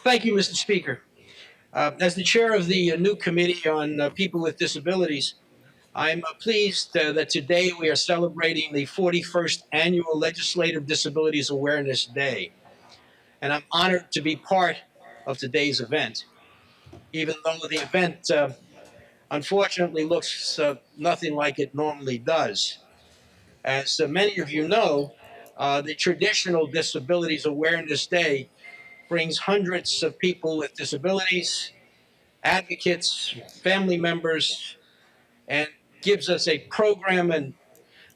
Thank you, Mr. Speaker. As the chair of the new committee on people with disabilities, I'm pleased that today we are celebrating the 41st Annual Legislative Disabilities Awareness Day. And I'm honored to be part of today's event, even though the event unfortunately looks nothing like it normally does. As many of you know, the traditional Disabilities Awareness Day brings hundreds of people with disabilities, advocates, family members, and gives us a program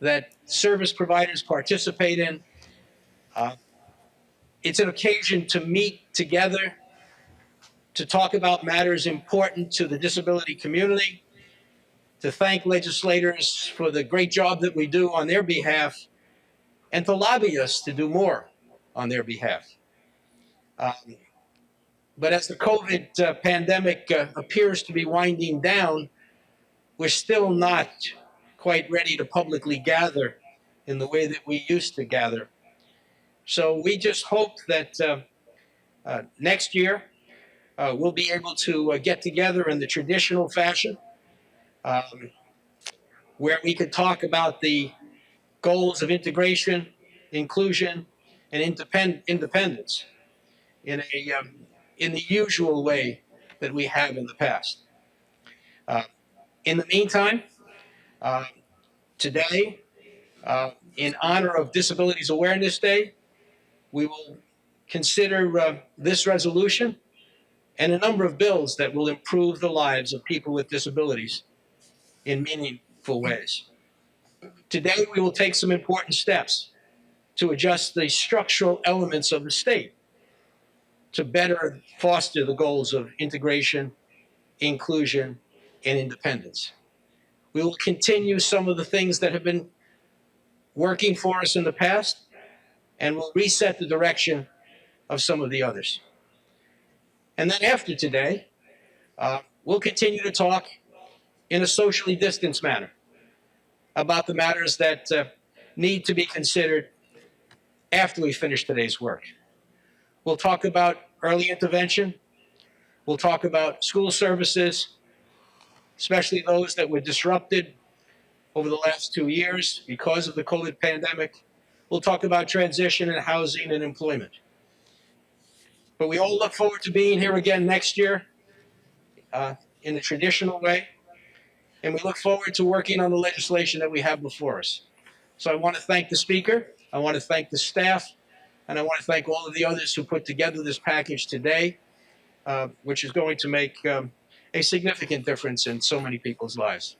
that service providers participate in. Uh, it's an occasion to meet together, to talk about matters important to the disability community, to thank legislators for the great job that we do on their behalf, and to lobby us to do more on their behalf. But as the COVID pandemic appears to be winding down, we're still not quite ready to publicly gather in the way that we used to gather. So we just hope that next year we'll be able to get together in the traditional fashion, um, where we could talk about the goals of integration, inclusion, and independence in the usual way that we have in the past. In the meantime, uh, today, in honor of Disabilities Awareness Day, we will consider this resolution and a number of bills that will improve the lives of people with disabilities in meaningful ways. Today, we will take some important steps to adjust the structural elements of the state to better foster the goals of integration, inclusion, and independence. We will continue some of the things that have been working for us in the past, and we'll reset the direction of some of the others. And then after today, we'll continue to talk in a socially distanced manner about the matters that need to be considered after we finish today's work. We'll talk about early intervention. We'll talk about school services, especially those that were disrupted over the last 2 years because of the COVID pandemic. We'll talk about transition and housing and employment. But we all look forward to being here again next year in the traditional way. And we look forward to working on the legislation that we have before us. So I want to thank the Speaker, I want to thank the staff, and I want to thank all of the others who put together this package today, which is going to make a significant difference in so many people's lives.